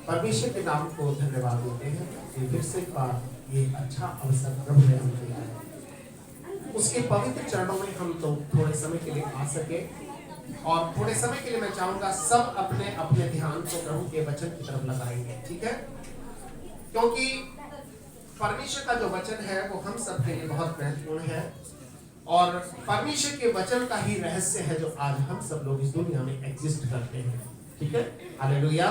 परमेश्वर के नाम को धन्यवाद देते हैं कि फिर से ये अच्छा अवसर प्रभु ने हमें दिया है। उसके पवित्र चरणों में हम तो थोड़े समय के लिए आ सके, और थोड़े समय के लिए मैं चाहूंगा सब अपने अपने ध्यान को प्रभु के वचन की तरफ लगाएंगे, ठीक है? क्योंकि परमेश्वर का जो वचन है वो हम सब के लिए बहुत महत्वपूर्ण है, और परमेश्वर के वचन का ही रहस्य है जो आज हम सब लोग इस दुनिया में एग्जिस्ट करते हैं, ठीक है? हालेलुया।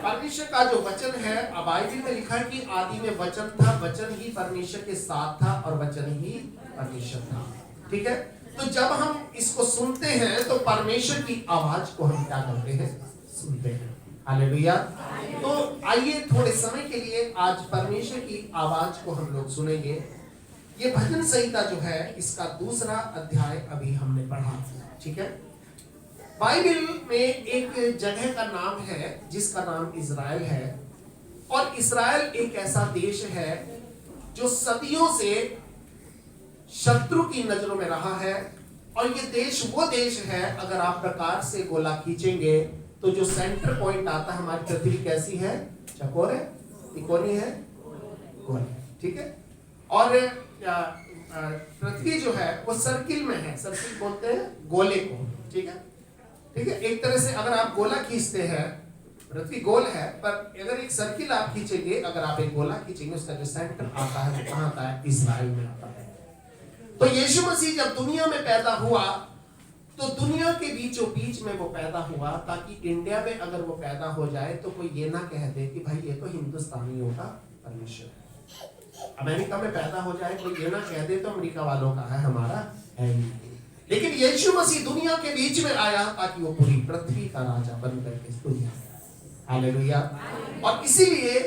परमेश्वर का जो वचन है, बाइबल में लिखा है कि आदि में वचन था, वचन ही परमेश्वर के साथ था और वचन ही परमेश्वर था, ठीक है? तो जब हम इसको सुनते हैं तो परमेश्वर की आवाज को हम क्या करते हैं? सुनते हैं। हालेलुया। तो आइए थोड़े समय के लिए आज परमेश्वर की आवाज को हम लोग सुनेंगे। ये भजन संहिता जो है इसका दूसरा अध्याय अभी हमने पढ़ा, ठीक है? बाइबल में एक जगह का नाम है जिसका नाम इज़राइल है, और इज़राइल एक ऐसा देश है जो सदियों से शत्रु की नजरों में रहा है। और ये देश वो देश है, अगर आप प्रकार से गोला खींचेंगे तो जो सेंटर पॉइंट आता है, हमारी पृथ्वी कैसी है? चकोर है, तिकोनी है, गोल है, ठीक है? और पृथ्वी जो है वो सर्किल में है, सर्किल बोलते हैं गोले को, ठीक है? ठीक है, एक तरह से अगर आप गोला खींचते हैं, पृथ्वी गोल है, पर अगर एक सर्किल आप खींचेंगे, अगर आप एक गोला खींचेंगे, उसका जो सेंटर आता है वो कहाँ आता है? इज़राइल में आता है। तो यीशु मसीह जब दुनिया में पैदा हुआ तो दुनिया के बीचों बीच में वो पैदा हुआ, ताकि इंडिया में अगर वो पैदा हो जाए तो कोई ये ना कह दे कि भाई ये तो हिंदुस्तानियों का परमेश्वर है। अमेरिका में पैदा हो जाए कोई ये ना कह दे तो अमेरिका वालों का है, हमारा है नहीं। लेकिन यीशु मसीह दुनिया के बीच में आया ताकि वो पूरी पृथ्वी का राजा बन करके इस दुनिया में आया। हालेलुया। और इसीलिए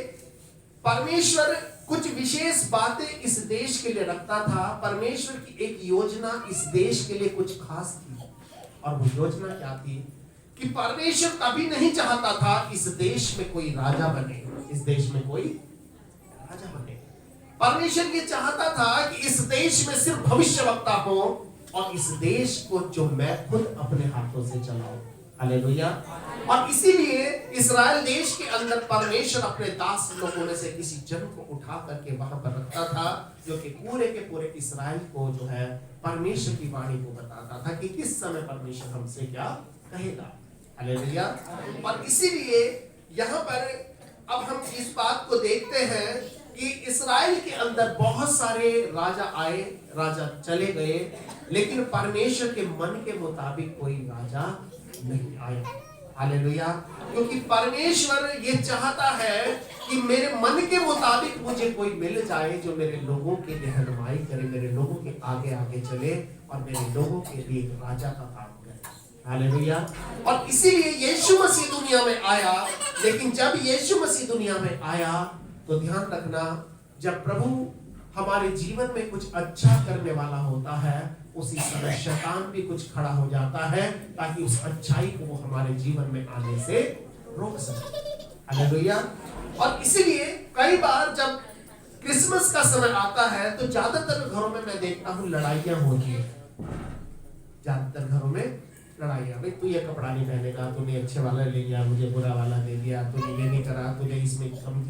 परमेश्वर कुछ विशेष बातें इस देश के लिए रखता था। परमेश्वर की एक योजना इस देश के लिए कुछ खास थी, और वो योजना क्या थी कि परमेश्वर कभी नहीं चाहता था इस देश में कोई राजा बने, इस देश में कोई राजा बने। परमेश्वर ये चाहता था कि इस देश में सिर्फ भविष्यवक्ता हो, और इस देश को जो मैं खुद अपने हाथों से चलाऊं। हालेलुया। और इसीलिए इस्राएल देश के अंदर परमेश्वर अपने दास लोगों में से किसी जन को उठा करके वहां पर रखता था, जो कि पूरे के पूरे इस्राएल को जो है परमेश्वर की वाणी को बताता था कि किस समय परमेश्वर हमसे क्या कहेगा। हालेलुया। और इसीलिए यहाँ पर अब हम इस बात को देखते हैं कि इस्राएल के अंदर बहुत सारे राजा आए, राजा चले गए, लेकिन परमेश्वर के मन के मुताबिक कोई राजा नहीं आया। हालेलुया। क्योंकि परमेश्वर ये चाहता है कि मेरे मन के मुताबिक मुझे कोई मिल जाए जो मेरे लोगों की रहनुमाई करे, मेरे लोगों के आगे आगे चले और मेरे लोगों के लिए राजा का काम करे। हालेलुया। और इसीलिए यीशु मसीह दुनिया में आया। लेकिन जब यीशु मसीह दुनिया में आया तो ध्यान रखना, जब प्रभु हमारे जीवन में कुछ अच्छा करने वाला होता है, उसी समय शैतान भी कुछ खड़ा हो जाता है ताकि उस अच्छाई को वो हमारे जीवन में आने से रोक सके। हालेलुया। और इसीलिए कई बार जब क्रिसमस का समय आता है तो ज्यादातर घरों में मैं देखता हूँ लड़ाइयाँ होती है। ज्यादातर घरों में लड़ाइयाँ, भाई तू ये कपड़ा नहीं पहनेगा, तूने अच्छे वाला ले लिया, मुझे बुरा वाला दे दिया, तूने ये नहीं करा, तूने इसमें कम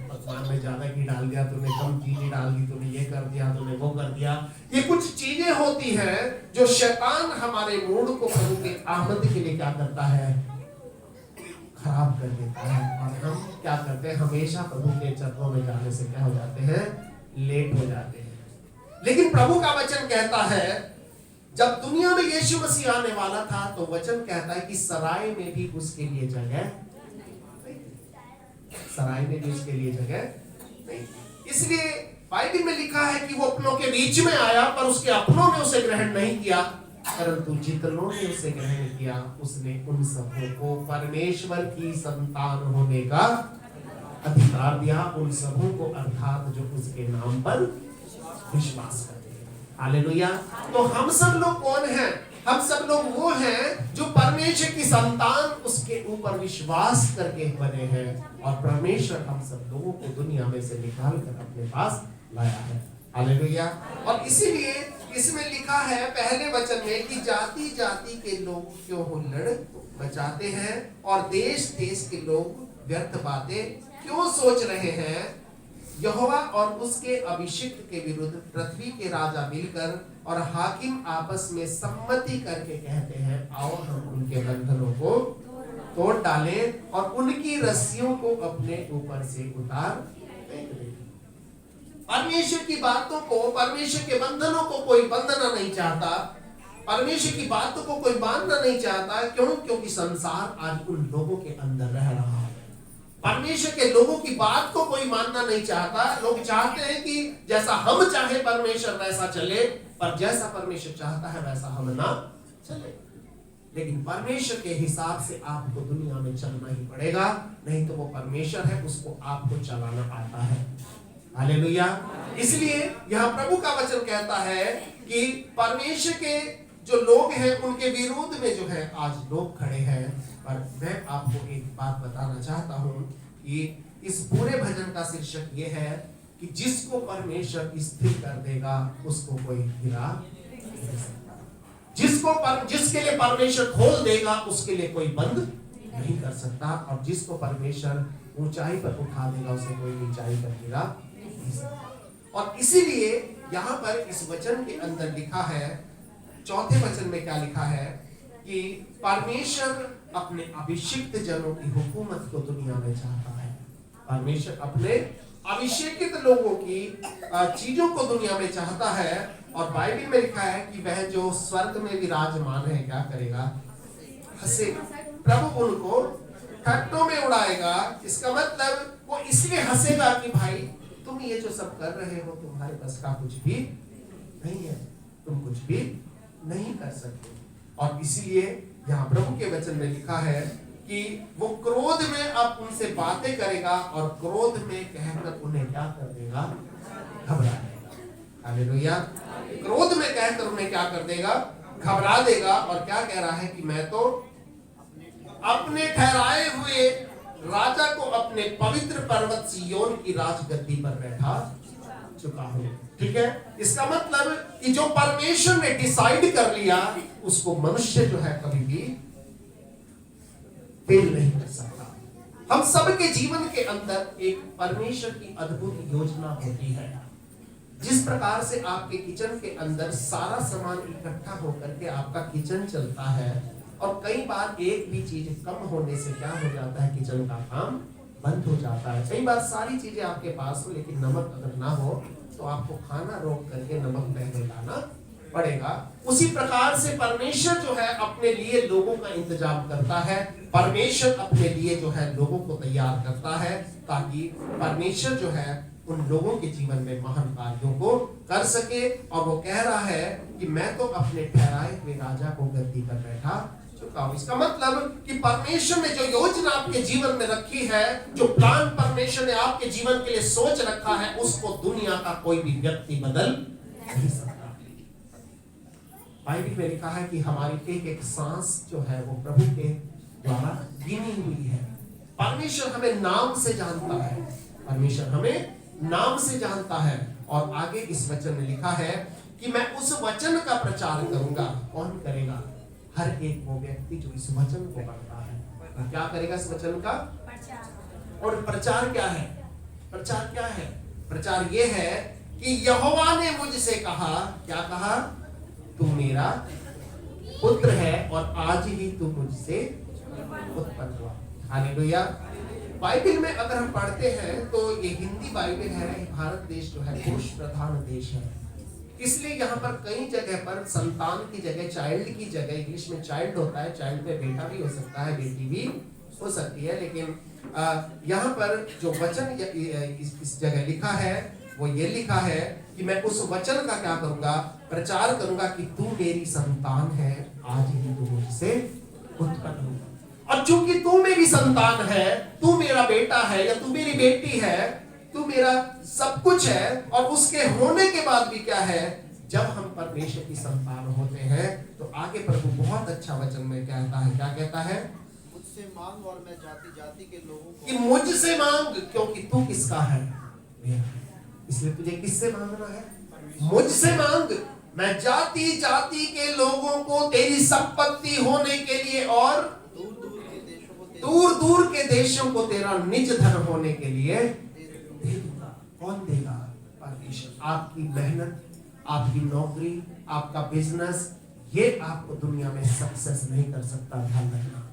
पकवान में ज्यादा घी डाल दिया, तूने कम चीनी डाल दी, तूने ये कर दिया, तूने वो कर दिया। ये कुछ चीजें होती हैं जो शैतान हमारे मूड को प्रभु के आमद के लिए क्या करता है? खराब कर देता है। और हम क्या करते हैं? हमेशा प्रभु के चरणों में जाने से क्या हो जाते हैं? लेट हो जाते हैं। लेकिन प्रभु का वचन कहता है, जब दुनिया में यीशु मसीह आने वाला था तो वचन कहता है कि सराय में भी उसके लिए जगह, सराय में भी उसके लिए जगह नहीं। इसलिए बाइबल में लिखा है कि वो अपनों के बीच में आया, पर उसके अपनों ने उसे ग्रहण नहीं किया, परंतु जितनों ने उसे ग्रहण किया उसने उन सबों को परमेश्वर की संतान होने का अधिकार दिया, उन सबों को, अर्थात जो उसके नाम पर विश्वास करते हैं। हालेलुया। तो हम सब लोग कौन हैं? हम सब लोग वो हैं जो परमेश्वर की संतान, उसके ऊपर विश्वास करके बने हैं, और परमेश्वर हम सब लोगों को दुनिया में से निकाल कर अपने पास लाया है। हालेलुया। और इसीलिए इसमें लिखा है पहले वचन में कि जाति जाति के लोग क्यों हुल्लड़ मचाते हैं और देश देश के लोग व्यर्थ बातें क्यों सोच रहे हैं? यहोवा और उसके अभिषिक्त के विरुद्ध पृथ्वी के राजा मिलकर और हाकिम आपस में सम्मति करके कहते हैं, आओ हम उनके बंधनों को तोड़ डालें और उनकी रस्सियों को अपने ऊपर से उतार फेंक दें। परमेश्वर की बातों को, परमेश्वर के बंधनों को कोई बंधना नहीं चाहता, परमेश्वर की बातों को कोई बांधना नहीं चाहता। क्यों? क्योंकि संसार आज उन लोगों के अंदर रह रहा है। परमेश्वर के लोगों की बात को कोई मानना नहीं चाहता। लोग चाहते हैं कि जैसा हम चाहे परमेश्वर वैसा चले, पर जैसा परमेश्वर चाहता है वैसा हम ना चले। लेकिन परमेश्वर के हिसाब से आपको दुनिया में चलना ही पड़ेगा, नहीं तो वो परमेश्वर है, उसको आपको चलाना आता है। हालेलुया। इसलिए यहाँ प्रभु का वचन कहता है कि परमेश्वर के जो लोग हैं उनके विरोध में जो है आज लोग खड़े हैं। पर मैं आपको एक बात बताना चाहता हूँ कि इस पूरे भजन का शीर्षक ये है कि जिसको परमेश्वर स्थिर कर देगा उसको कोई गिरा नहीं सकता। जिसके लिए परमेश्वर खोल देगा उसके लिए कोई बंद नहीं कर सकता, और जिसको परमेश्वर ऊंचाई पर उठा देगा उसे कोई नीचाई पर गिरा नहीं सकता। और इसीलिए यहाँ पर इस वचन के अंदर लिखा है, चौथे वचन में क्या लिखा है कि परमेश्वर अपने अभिषिक्त जनों की हुकूमत को दुनिया में चाहता है। परमेश्वर अपने अभिषेकित लोगों की चीजों को दुनिया में चाहता है। और बाइबल में लिखा है कि वह जो स्वर्ग में विराजमान है क्या करेगा? हंसेगा। प्रभु उनको ठट्टों में उड़ाएगा। इसका मतलब वो इसलिए हंसेगा कि भाई तुम ये जो सब कर रहे हो तुम्हारे बस का कुछ भी नहीं है, तुम कुछ भी नहीं कर सकते। और इसीलिए यहाँ प्रभु के वचन में लिखा है कि वो क्रोध में अब उनसे बातें करेगा और क्रोध में कहकर उन्हें क्या कर देगा? घबरा देगा। हालेलुया। क्रोध में कहकर उन्हें क्या कर देगा? घबरा देगा। और क्या कह रहा है कि मैं तो अपने ठहराए हुए राजा को अपने पवित्र पर्वत सिय्योन की राजगद्दी पर बैठा चुका हूं। ठीक है, इसका मतलब कि जो परमेश्वर ने डिसाइड कर लिया उसको मनुष्य जो है कभी भी फेल नहीं कर सकता। हम सबके जीवन के अंदर एक परमेश्वर की अद्भुत योजना होती है। जिस प्रकार से आपके किचन के अंदर सारा सामान इकट्ठा होकर के आपका किचन चलता है, और कई बार एक भी चीज कम होने से क्या हो जाता है? किचन का काम बंद हो जाता है। कई बार सारी चीजें आपके पास हो लेकिन नमक अगर ना हो तो आपको खाना रोक करके नमक पहले लाना पड़ेगा। उसी प्रकार से परमेश्वर जो है अपने लिए लोगों का इंतजाम करता है। परमेश्वर अपने लिए जो है लोगों को तैयार करता है ताकि परमेश्वर जो है उन लोगों के जीवन में महान कार्यों को कर सके। और वो कह रहा है कि मैं तो अपने ठहराए हुए राजा को गद्दी पर बैठा चुका हूं। इसका मतलब कि परमेश्वर ने जो योजना आपके जीवन में रखी है, जो प्लान परमेश्वर ने आपके जीवन के लिए सोच रखा है, उसको दुनिया का कोई भी व्यक्ति बदल नहीं सकता। बाइबल में लिखा है कि हमारी एक एक सांस जो है वो प्रभु के द्वारा गिनी हुई है। परमेश्वर हमें नाम से जानता है। परमेश्वर हमें नाम से जानता है। और आगे इस वचन में लिखा है कि मैं उस वचन का प्रचार करूंगा। कौन करेगा? हर एक वो व्यक्ति जो इस वचन को पढ़ता है। तो क्या करेगा इस वचन का? और प्रचार क्या है? प्रचार क्या है? प्रचार ये है कि यहोवा ने मुझसे कहा, क्या कहा? तू मेरा पुत्र है और आज ही तू मुझसे उत्पन्न हुआ। हालेलुया। बाइबल में अगर हम पढ़ते हैं तो ये हिंदी बाइबल है। भारत देश जो है पुरुष प्रधान देश है, इसलिए यहाँ पर कई जगह पर संतान की जगह चाइल्ड की जगह इंग्लिश में चाइल्ड होता है। चाइल्ड पे बेटा भी हो सकता है, बेटी भी हो सकती है। लेकिन यहाँ पर जो वचन इस जगह लिखा है वो ये लिखा है कि मैं उस वचन का क्या करूंगा? प्रचार करूंगा कि तू मेरी संतान है, आज ही तू मुझसे उत्पन्न हुआ। और चूंकि तू मेरी संतान है, तू मेरा बेटा है या तू मेरी बेटी है, तू मेरा सब कुछ है। और उसके होने के बाद भी क्या है? जब हम परमेश्वर की संतान होते हैं तो आगे प्रभु बहुत अच्छा वचन में कहता है। क्या कहता है? मुझसे मांग और मैं जाति जाति के लोगों को, कि मुझसे मांग, क्योंकि तू किसका है? मेरा। इसलिए तुझे किससे मांगना है? मुझसे मांग। मैं जाति जाति के लोगों को तेरी संपत्ति होने के लिए और दूर दूर के देशों को दूर दूर के देशों को तेरा निज धन होने के लिए दे दूंगा। कौन देगा? परमेश्वर। आपकी मेहनत, आपकी नौकरी, आपका बिजनेस, ये आपको दुनिया में सक्सेस नहीं कर सकता। ध्यान रखना,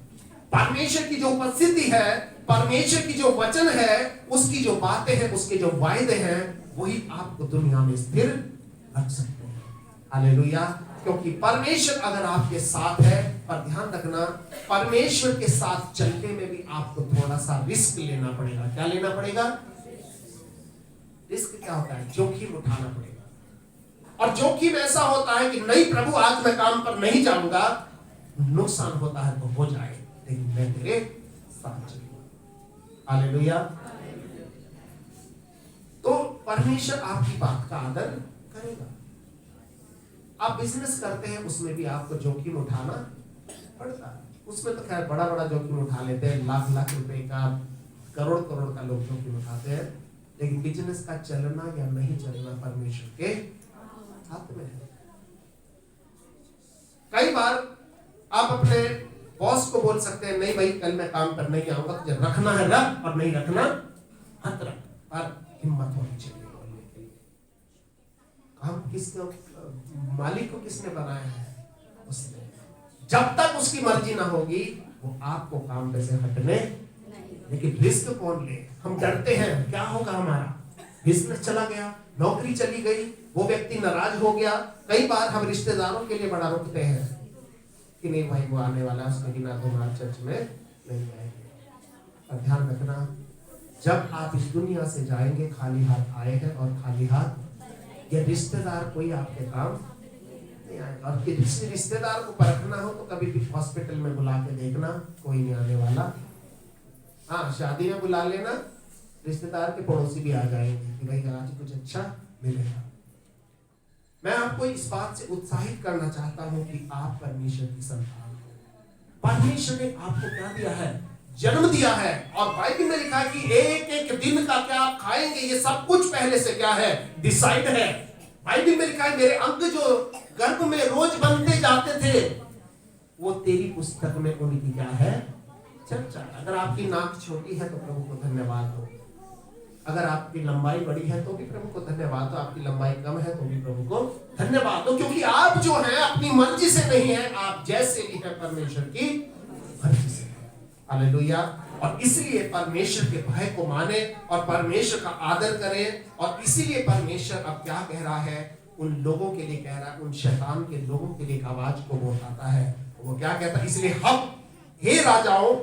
परमेश्वर की जो उपस्थिति है, परमेश्वर की जो वचन है, उसकी जो बातें हैं, उसके जो वायदे हैं, वही आपको दुनिया में स्थिर रख सकते हैं। हालेलुया। क्योंकि परमेश्वर अगर आपके साथ है, पर ध्यान रखना, परमेश्वर के साथ चलने में भी आपको थोड़ा सा रिस्क लेना पड़ेगा। क्या लेना पड़ेगा? रिस्क क्या होता है? जोखिम उठाना पड़ेगा। और जोखिम ऐसा होता है कि नहीं प्रभु, आज मैं काम पर नहीं जाऊंगा, नुकसान होता है तो हो जाए, लेकिन मैं तेरे साथ चलूंगा। हालेलुया। तो परमेश्वर आपकी बात का आदर करेगा। आप बिजनेस करते हैं, उसमें भी आपको जोखिम उठाना पड़ता है। उसमें तो खैर बड़ा बड़ा जोखिम उठा लेते हैं, लाख लाख रुपए का, करोड़ करोड़ का लोग जोखिम उठाते हैं। लेकिन बिजनेस का चलना या नहीं चलना परमेश्वर के हाथ में है। कई बार आप अपने बॉस को बोल सकते हैं, नहीं भाई कल मैं काम पर नहीं आऊंगा, तुझे रखना है रख और नहीं रखना मत रख। पर हिम्मत होनी चाहिए बोलने के लिए। काम किसने, मालिक को किसने बनाया है? उसने। जब तक उसकी मर्जी ना होगी, वो आपको काम पे से हटने। लेकिन रिस्क कौन ले? हम डरते हैं, क्या होगा हमारा? बिजनेस चला गया, नौकरी चली गई, वो व्यक्ति नाराज हो गया। कई बार हम रिश्तेदारों के लिए बड़ा रुकते हैं कि नहीं भाई वो आने वाला है, उसके बिना तो हमारे चर्च में नहीं आएंगे। और ध्यान रखना, जब आप इस दुनिया से जाएंगे, खाली हाथ आए हैं और खाली हाथ, ये रिश्तेदार कोई आपके काम नहीं आएगा। और किसी रिश्तेदार को परखना हो तो कभी भी हॉस्पिटल में बुला के देखना, कोई नहीं आने वाला। हाँ, शादी में बुला लेना, रिश्तेदार के पड़ोसी भी आ जाएंगे कि भाई आज कुछ अच्छा मिलेगा। मैं आपको इस बात से उत्साहित करना चाहता हूं कि आप परमेश्वर की संतान हो। परमेश्वर ने आपको क्या दिया है? जन्म दिया है। और बाइबल में लिखा है कि एक एक दिन का क्या आप खाएंगे, ये सब कुछ पहले से क्या है? डिसाइड है। बाइबल में लिखा है, मेरे अंग जो गर्भ में रोज बनते जाते थे, वो तेरी पुस्तक में उनकी क्या है? चर्चा। अगर आपकी नाक छोटी है तो प्रभु को धन्यवाद हो, अगर आपकी लंबाई बड़ी है तो भी प्रभु को धन्यवाद हो, आपकी लंबाई कम है तो भी प्रभु को धन्यवाद हो। क्योंकि आप जो हैं अपनी मर्जी से नहीं है, आप जैसे भी हैं परमेश्वर की मर्जी से। हालेलुया। और इसलिए परमेश्वर के भय को माने और परमेश्वर का आदर करें। और इसीलिए परमेश्वर अब क्या कह रहा है? उन लोगों के लिए कह रहा है, उन शैतान के लोगों के लिए एक आवाज को वो उठाता है। वो क्या कहता है? इसलिए हम, हे राजाओं,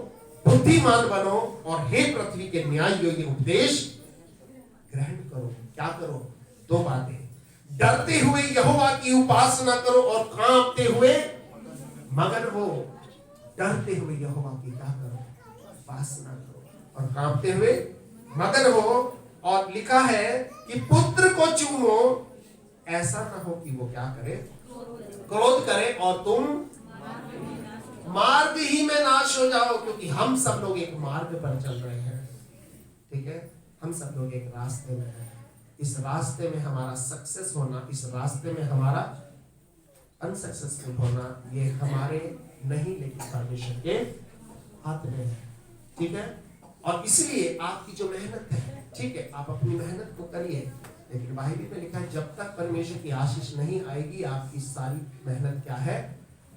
बुद्धिमान बनो और हे पृथ्वी के न्याय योग्य उपदेश ग्रहण करो। क्या करो? दो बातें, डरते हुए यहोवा की उपासना करो और कांपते हुए मगन हो। डरते हुए यहोवा की क्या करो? उपासना करो और कांपते हुए मगन हो। और लिखा है कि पुत्र को चूमो, ऐसा ना हो कि वो क्या करे? क्रोध करे और तुम मार्ग ही में नाश हो जाओ। क्योंकि हम सब लोग एक मार्ग पर चल रहे हैं, ठीक है? हम सब लोग एक रास्ते में हैं। इस रास्ते में हमारा सक्सेस होना, इस रास्ते में हमारा अनसक्सेसफुल होना, ये हमारे नहीं लेकिन परमेश्वर के हाथ में है, ठीक है? और इसलिए आपकी जो मेहनत है, ठीक है, आप अपनी मेहनत को करिए, लेकिन बाइबल में लिखा है जब तक परमेश्वर की आशीष नहीं आएगी, आपकी सारी मेहनत क्या है?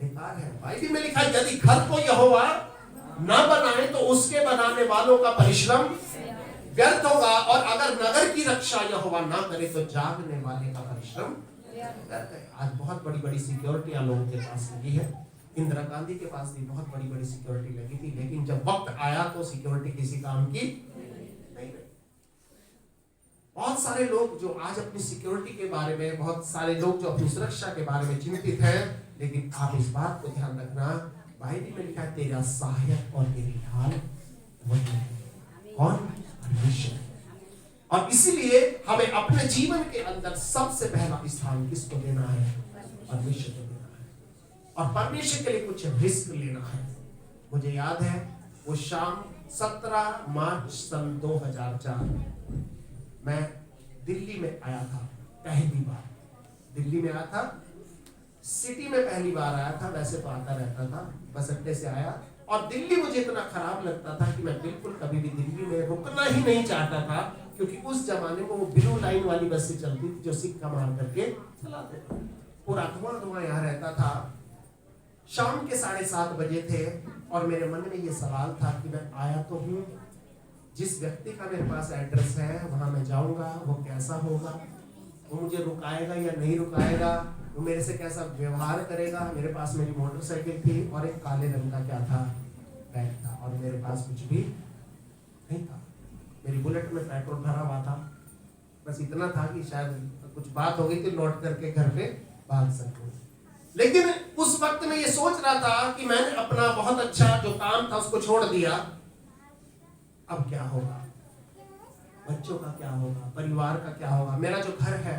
बेकार है। बाइबल में लिखा है यदि घर को यहोवा ना बनाए तो उसके बनाने वालों का परिश्रम व्यर्थ होगा। और अगर नगर की रक्षा यहोवा ना करे तो जागने वाले का परिश्रम व्यर्थ है। आज बहुत बड़ी बड़ी सिक्योरिटियां लोगों के पास लगी है। इंदिरा गांधी के पास भी बहुत बड़ी बड़ी सिक्योरिटी लगी थी, लेकिन जब वक्त आया तो सिक्योरिटी किसी काम की नहीं रही। बहुत सारे लोग जो आज अपनी सिक्योरिटी के बारे में, बहुत सारे लोग जो अपनी सुरक्षा के बारे में चिंतित हैं, लेकिन आप इस बात को ध्यान रखना, बाइबल में लिखा है तेरा सहायक और तेरी ढाल वही है। कौन? परमेश्वर। और इसीलिए हमें अपने जीवन के अंदर सबसे पहला स्थान किसको देना है? परमेश्वर को देना है। और परमेश्वर के लिए कुछ रिस्क लेना है। मुझे याद है वो शाम 17 मार्च सन 2004 मैं दिल्ली में आया था। पहली बार दिल्ली में आया था, सिटी में पहली बार आया था। वैसे तो आता रहता था, बस अड्डे से आया और दिल्ली मुझे इतना खराब लगता था कि मैं बिल्कुल कभी भी दिल्ली में रुकना ही नहीं चाहता था, क्योंकि उस जमाने में वो ब्लू लाइन वाली बसें चलती थी जो सिक्का मार करके चलाते थे। पूरा धुआं यहाँ रहता था। शाम के 7:30 बजे थे और मेरे मन में ये सवाल था कि मैं आया तो हूँ, जिस व्यक्ति का मेरे पास एड्रेस है वहां मैं जाऊंगा, वो कैसा होगा, वो मुझे रुकाएगा या नहीं रुकाएगा, वो मेरे से कैसा व्यवहार करेगा। मेरे पास मेरी मोटरसाइकिल थी और एक काले रंग का क्या था, बैग था, और मेरे पास कुछ भी नहीं था। मेरी बुलेट में पेट्रोल भरा हुआ था, बस इतना था कि शायद कुछ बात हो गई तो लौट करके घर पे भाग सकूं। लेकिन उस वक्त मैं ये सोच रहा था कि मैंने अपना बहुत अच्छा जो काम था उसको छोड़ दिया, अब क्या होगा, बच्चों का क्या होगा, परिवार का क्या होगा, मेरा जो घर है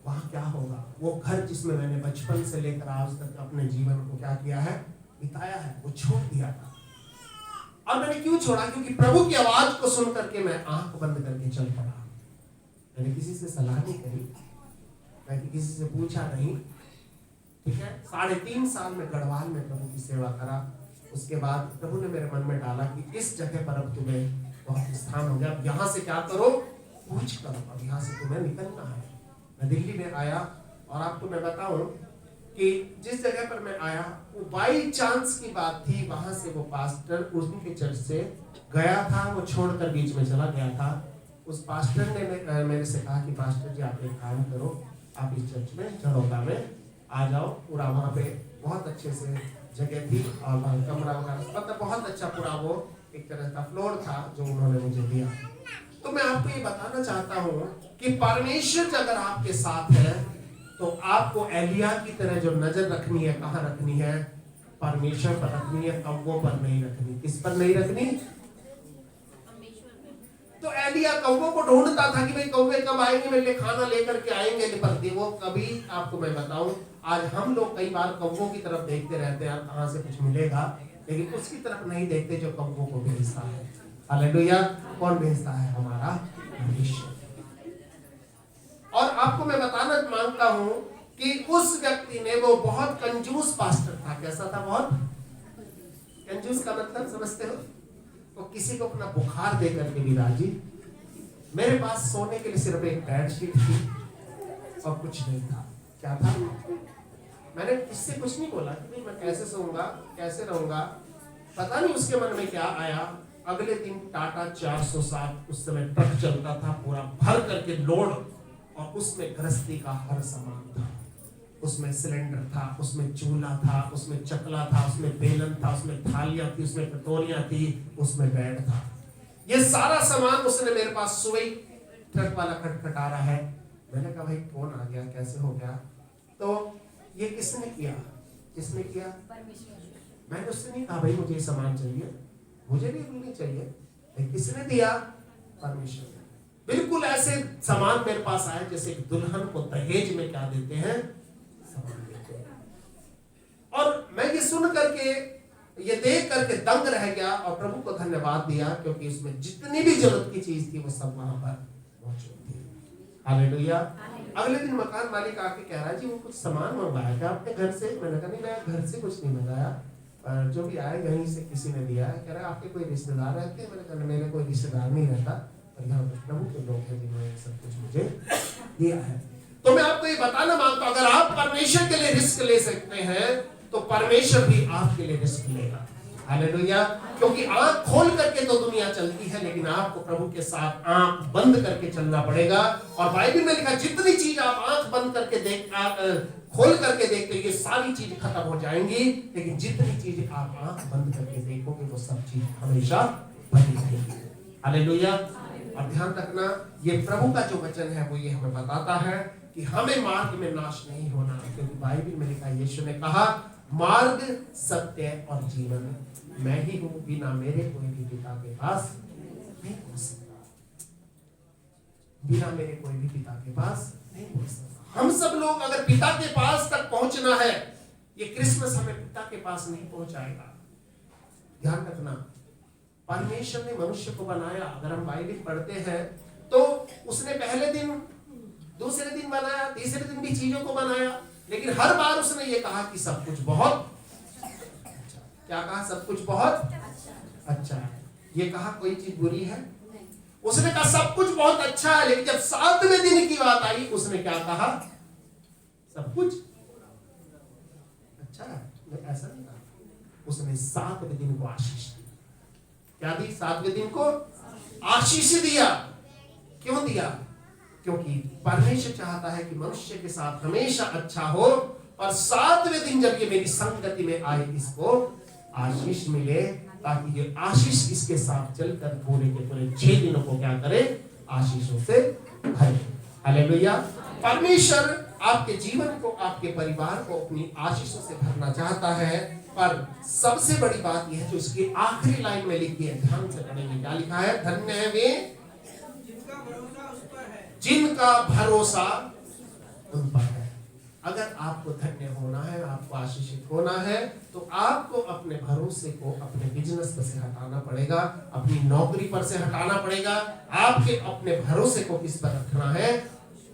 वहां क्या होगा। वो घर जिसमें मैंने बचपन से लेकर आज तक अपने जीवन को क्या किया है, बिताया है, वो छोड़ दिया था। और मैंने क्यों छोड़ा, क्योंकि प्रभु की आवाज को सुन करके मैं आंख बंद करके चल पड़ा। मैंने किसी से सलाह नहीं करी, मैंने किसी से पूछा नहीं, ठीक है। 3.5 साल में गढ़वाल में प्रभु की सेवा करा। उसके बाद प्रभु ने मेरे मन में डाला कि इस जगह पर अब तुम्हें बहुत स्थान हो गया, अब यहाँ से क्या करो, पूछ करो, अब यहाँ से तुम्हें निकलना है। मैं दिल्ली में आया और आपको मैं बताऊं कि जिस जगह पर मैं आया वो बाई चांस की बात थी, वहां से वो पास्टर उनके चर्च से गया था, वो छोड़कर बीच में चला गया था। उस पास्टर ने मेरे से कहा कि पास्टर जी आप एक काम करो, आप इस चर्च में झरोगा में आ जाओ। पूरा वहाँ पे बहुत अच्छे से जगह थी और कमरा वगैरह, मतलब बहुत अच्छा पूरा वो एक तरह का फ्लोर था जो उन्होंने मुझे दिया। तो मैं आपको ये बताना चाहता हूँ कि परमेश्वर अगर आपके साथ है तो आपको एलिया की तरह जो नजर रखनी है, कहाँ रखनी है, परमेश्वर पर रखनी है, कौवों पर नहीं रखनी। किस पर नहीं रखनी? तो एलिया कौवों को ढूंढता था कि भाई कौवे कब आएंगे, मेरे लिए खाना लेकर के आएंगे, पर वो कभी, आपको मैं बताऊं, आज हम लोग कई बार कौवों की तरफ देखते रहते हैं कहाँ से कुछ मिलेगा, लेकिन उसकी तरफ नहीं देखते जो कौवों को भेजता है। हालेलुया। कौन भेजता है? हमारा परमेश्वर। और आपको मैं बताना मांगता हूं कि उस व्यक्ति ने, वो बहुत कंजूस पास्टर था। कैसा था? बहुत कंजूस का मतलब समझते हो? तो किसी को अपना बुखार दे करके भी राजी। मेरे पास सोने के लिए सिर्फ एक बेडशीट थी और कुछ नहीं था। क्या था? मैंने किससे कुछ नहीं बोला कि भाई मैं कैसे सोऊंगा, कैसे रहूंगा। पता नहीं उसके मन में क्या आया। अगले दिन टाटा 407 उस समय ट्रक चलता था, पूरा भर करके लोड, और उसमें गृहस्थी का हर सामान था। उसमें सिलेंडर था, उसमें चूल्हा था, उसमें चकला था, उसमें बेलन था, उसमें थालियां थी, उसमें कटोरियां थी, उसमें बेड था। ये सारा सामान उसने मेरे पास सुबह ट्रक वाला खटखटा रहा है। मैंने कहा भाई कौन आ गया, कैसे हो गया? तो ये किसने किया? किसने किया? मैंने उससे नहीं कहा भाई मुझे ये सामान चाहिए, मुझे भी नहीं चाहिए। किसने दिया? परमेश्वर ने। बिल्कुल ऐसे सामान मेरे पास आए जैसे एक दुल्हन को दहेज में क्या देते हैं, सामान देते हैं। और मैं ये सुन करके, ये देख करके दंग रह गया और प्रभु को धन्यवाद दिया, क्योंकि उसमें जितनी भी जरूरत की चीज थी वो सब वहां पर मौजूद थी। हालेलुया। अगले दिन मकान मालिक आके कह रहा है जी वो कुछ सामान मंगवाया क्या आपने घर से? मैंने कहा नहीं, मैं घर से कुछ नहीं मंगाया, जो भी आए यहीं से किसी ने दिया है। कह रहा है आपके कोई रिश्तेदार रहते हैं? मैंने कहा मेरे कोई रिश्तेदार नहीं रहता, और यहाँ पर प्रभु के लोग हैं जिन्होंने सब कुछ मुझे दिया है। तो मैं आपको ये बताना मांगता हूं, अगर आप परमेश्वर के लिए रिस्क ले सकते हैं तो परमेश्वर भी आपके लिए रिस्क लेगा। हालेलुया। क्योंकि आंख खोल करके तो दुनिया चलती है, लेकिन आपको प्रभु के साथ आंख बंद करके चलना पड़ेगा। और बाइबल में लिखा जितनी चीज आप आंख बंद करके खोल करके देखते ये सारी चीज खत्म हो जाएंगी, लेकिन जितनी चीज आप आंख बंद करके देखोगे वो सब चीज हमेशा बनी रहेगी। हालेलुया। और ध्यान रखना, ये प्रभु का जो वचन है वो ये हमें बताता है कि हमें मार्ग में नाश नहीं होना, क्योंकि बाइबल में लिखा यीशु ने कहा मार्ग, सत्य और जीवन मैं ही हूं, बिना मेरे कोई भी पिता के पास नहीं पहुंच सकता। बिना मेरे कोई भी पिता के पास नहीं पहुंच सकता। हम सब लोग अगर पिता के पास तक पहुंचना है, ये क्रिसमस हमें पिता के पास नहीं पहुंचाएगा। ध्यान रखना, परमेश्वर ने मनुष्य को बनाया। अगर हम बाइबल पढ़ते हैं तो उसने पहले दिन, दूसरे दिन बनाया, तीसरे दिन भी चीजों को बनाया, लेकिन हर बार उसने ये कहा कि सब कुछ बहुत क्या कहा? सब कुछ बहुत अच्छा है। ये कहा कोई चीज बुरी है? उसने कहा सब कुछ बहुत अच्छा है, लेकिन जब 7वें दिन की बात आई उसने क्या कहा? सब कुछ अच्छा है। ऐसा नहीं कहा, उसने 7वें दिन को आशीष दी। क्या दी? 7वें दिन को आशीष दिया। क्यों दिया? क्योंकि परमेश्वर चाहता है कि मनुष्य के साथ हमेशा अच्छा हो, और 7वें दिन जब ये मेरी संगति में आए इसको आशीष मिले, ताकि ये आशीष इसके साथ चलकर पूरे के पूरे 6 दिनों को क्या करे? आशीषों से भरे। हालेलुया। परमेश्वर आपके जीवन को, आपके परिवार को अपनी आशीषों से भरना चाहता है, पर सबसे बड़ी बात यह है जो उसकी आखिरी लाइन में लिखी है, ध्यान से पढ़ेंगे। क्या लिखा है? धन्य है वे जिनका भरोसा उन पर है। अगर आपको धन्य होना है, आपको आशीषित होना है, तो आपको अपने भरोसे को अपने बिजनेस पर से हटाना पड़ेगा, अपनी नौकरी पर से हटाना पड़ेगा। आपके अपने भरोसे को किस पर रखना है?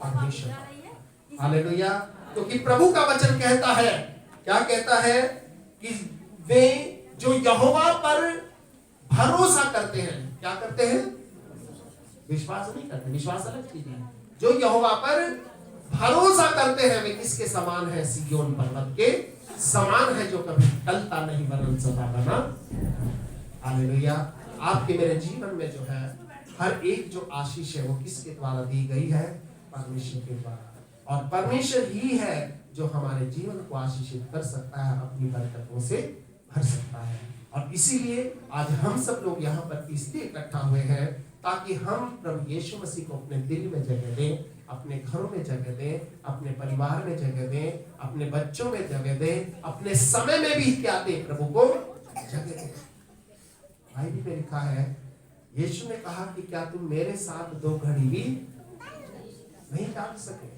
परमेश्वर पर। हालेलुया। क्योंकि प्रभु का वचन कहता है, क्या कहता है? कि वे जो यहोवा पर भरोसा करते हैं, क्या करते हैं? विश्वास नहीं करते, विश्वास अलग चीज है। जो यहोवा पर भरोसा करते हैं वे किसके समान है? सिय्योन पर्वत के समान है, जो कभी टलता नहीं वरन सदा बना। हालेलुया। आपके मेरे जीवन में जो है हर एक जो आशीष है वो किसके द्वारा दी गई है? परमेश्वर के द्वारा। और परमेश्वर ही है जो हमारे जीवन को आशीषित कर सकता है, अपनी बरकतों से भर सकता है। और इसीलिए आज हम सब लोग यहाँ पर इसलिए इकट्ठा हुए हैं ताकि हम प्रभु यीशु मसीह को अपने दिल में जगह दें, अपने घरों में जगह दें, अपने परिवार में जगह दें, अपने बच्चों में जगह दें, अपने समय में भी क्या दें? प्रभु को जगह दें। बाइबल में लिखा है, यीशु ने कहा कि क्या तुम मेरे साथ 2 घड़ी भी नहीं जाग सके?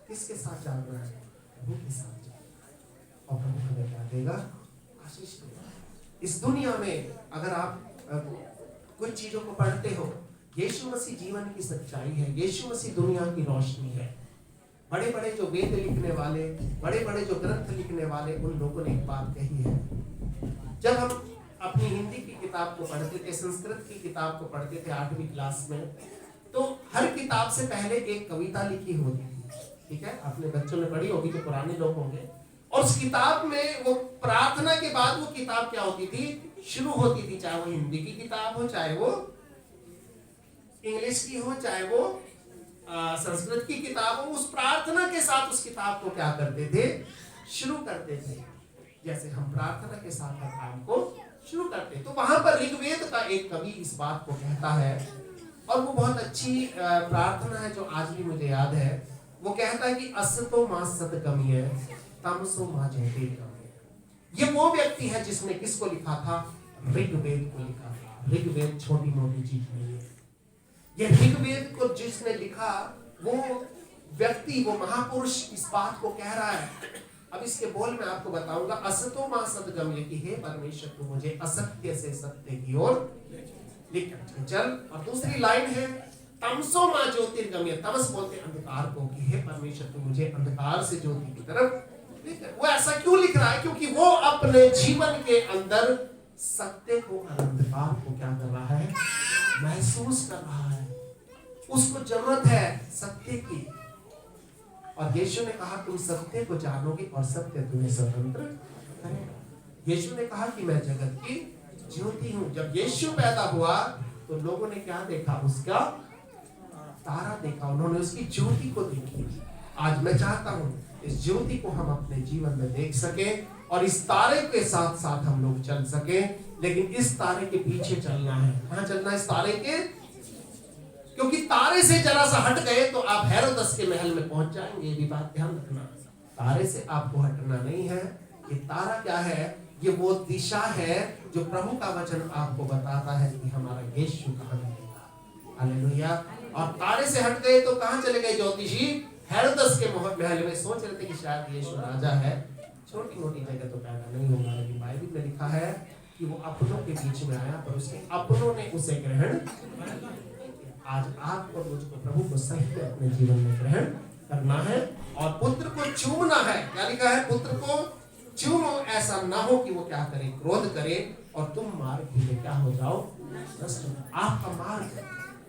किसके साथ जागना है? प्रभु के साथ जागना। और प्रभु हमें क्या देगा? आशीष देगा। इस दुनिया में अगर आप कुछ चीजों को पढ़ते हो, यीशु मसीह जीवन की सच्चाई है, यीशु मसीह दुनिया की रोशनी है। बड़े बड़े जो वेद लिखने वाले, बड़े बड़े जो ग्रंथ लिखने वाले, उन लोगों ने एक बात कही है। जब हम अपनी हिंदी की किताब को पढ़ते थे, संस्कृत की किताब को पढ़ते थे 8वीं क्लास में, तो हर किताब से पहले एक कविता लिखी होती थी। ठीक है, अपने बच्चों ने पढ़ी होगी, जो पुराने लोग होंगे। और उस किताब में वो प्रार्थना के बाद वो किताब क्या होती थी? शुरू होती थी। चाहे वो हिंदी की किताब हो, चाहे वो इंग्लिश की हो, चाहे वो संस्कृत की किताब हो, उस प्रार्थना के साथ उस किताब को क्या करते थे? शुरू करते थे। जैसे हम प्रार्थना के साथ हर काम को शुरू करते। तो वहां पर ऋग्वेद का एक कवि इस बात को कहता है, और वो बहुत अच्छी प्रार्थना है जो आज भी मुझे याद है। वो कहता है कि असतो मा सतगमय तमसो मा ज्योतिर्गमय। ये वो व्यक्ति है जिसने किसको लिखा था? ऋग्वेद को लिखा था। ऋग्वेद छोटी मोटी चीज नहीं है। ये ऋग्वेद को जिसने लिखा, वो व्यक्ति, वो महापुरुष इस बात को कह रहा है। अब इसके बोल मैं आपको बताऊंगा। असतो मा सतगमय कि हे परमेश्वर, तू मुझे असत्य से सत्य की ओर लेकर चल। और दूसरी लाइन है तमसो मा ज्योतिर्गमय। तमस बोलते अंधकार को, कि हे परमेश्वर, तू मुझे अंधकार से ज्योति की तरफ लेकर। वो ऐसा क्यों लिख रहा है? क्योंकि वो अपने जीवन के अंदर सत्य को और अंधकार को क्या कर रहा है? महसूस कर रहा है। उसको जरूरत है सत्य की। और यीशु ने कहा तुम सत्य को जानोगे और सत्य तुम्हें स्वतंत्र करेगा। यीशु ने कहा कि मैं जगत की ज्योति हूं। जब यीशु पैदा हुआ तो लोगों ने क्या देखा? उसका तारा देखा, उन्होंने उसकी ज्योति को देखी। आज मैं चाहता हूं इस ज्योति को हम अपने जीवन में देख सके, और इस तारे के साथ साथ हम लोग चल सके। लेकिन इस तारे के पीछे चलना है। कहां चलना है? इस तारे के। क्योंकि तारे से जरा सा हट गए तो आप हेरोदस के महल में पहुंच जाएंगे। ये भी बात ध्यान रखना। तारे से आपको हटना नहीं है। ये तारा क्या है? ये वो दिशा है जो प्रभु का वचन आपको बताता है कि हमारा यीशु कहां मिलेगा। हालेलुया। और तारे से हट गए तो कहां चले गए? ज्योतिषी हेरोदस के महल में। सोच रहे थे कि शायद यीशु राजा है, छोटी मोटी जगह तो पैदा नहीं होगा। लेकिन बाइबल में लिखा है कि वो अपनों के बीच में आया, पर उसके अपनों ने उसे ग्रहण। आज आप और मुझको प्रभु को सही में अपने जीवन में ग्रहण करना है और पुत्र को चूमना है। क्या लिखा है? पुत्र को चुनो, ऐसा ना हो कि वो क्या करे, क्रोध करे और तुम मार्ग में क्या हो जाओ, नष्ट हो। आपका मार्ग,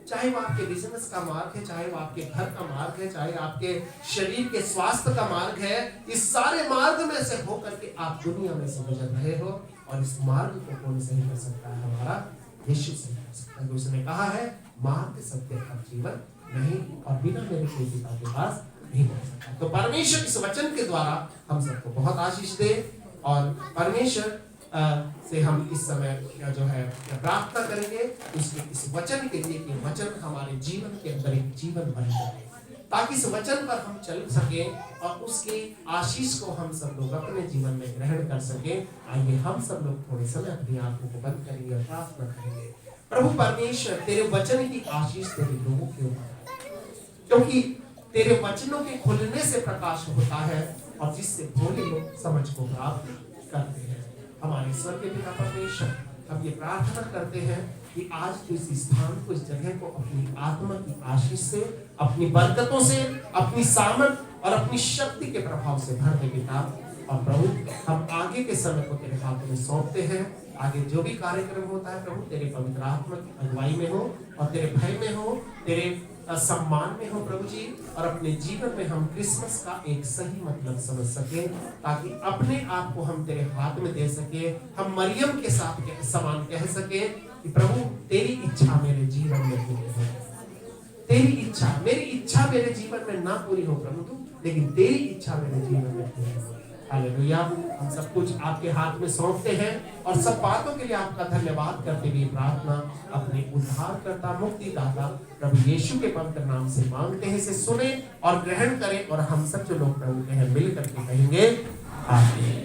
चाहे वो आपके बिजनेस का मार्ग है, चाहे वो आपके घर का मार्ग है, चाहे आपके शरीर के स्वास्थ्य का मार्ग है, इस सारे मार्ग में से होकर के आप दुनिया में से गुजर रहे हो। और इस मार्ग को कौन सही कर सकता है? हमारा यीशु सही कर सकता है। उसने कहा है मार्ग, सत्य और जीवन नहीं, और बिना मेरे कोई पिता के पास नहीं पहुंच सकता। तो परमेश्वर इस वचन के द्वारा हम सबको बहुत आशीष दे, और परमेश्वर से हम इस समय जो है प्रार्थना करेंगे उसके इस वचन के लिए कि वचन हमारे जीवन के अंदर एक जीवन बन जाए, ताकि इस वचन पर हम चल सके और उसकी आशीष को हम सब लोग अपने जीवन में ग्रहण कर सके। आइए हम सब लोग थोड़े समय अपनी आंखों को बंद करेंगे और प्रार्थना करेंगे। प्रभु परमेश्वर, तेरे वचन की आशीष तेरे लोगों के ऊपर है, क्योंकि तेरे वचनों के खुलने से प्रकाश होता है और जिससे भोले लोग समझ को प्राप्त करते हैं। हमारे स्वर्गीय पिता परमेश्वर, हम ये प्रार्थना करते हैं कि आज तो इस स्थान को, इस जगह को अपनी आत्मा की आशीष से, अपनी बरकतों से, अपनी सामर्थ और अपनी शक्ति के प्रभाव से भर दे पिता। और प्रभु, हम आगे के समय को तेरे हाथों में सौंपते हैं। आगे जो भी कार्यक्रम होता है प्रभु, तेरे पवित्र आत्मा की अगुवाई में हो और तेरे भय में हो, तेरे सम्मान में हो प्रभु जी। और अपने जीवन में हम क्रिसमस का एक सही मतलब समझ सके, ताकि अपने आप को हम तेरे हाथ में दे सके। हम मरियम के साथ समान कह सके कि प्रभु तेरी इच्छा मेरे जीवन में पूरी हो, तेरी इच्छा, मेरी इच्छा मेरे जीवन में ना पूरी हो प्रभु, लेकिन तेरी इच्छा मेरे जीवन में पूरी हो। हालेलुया। हम सब कुछ आपके हाथ में सौंपते हैं और सब बातों के लिए आपका धन्यवाद करते हुए प्रार्थना अपने उद्धारकर्ता, मुक्तिदाता प्रभु यीशु के पवित्र नाम से मांगते हैं। इसे सुने और ग्रहण करें, और हम सब जो लोग प्रभु के हैं मिल करके कहेंगे आमीन।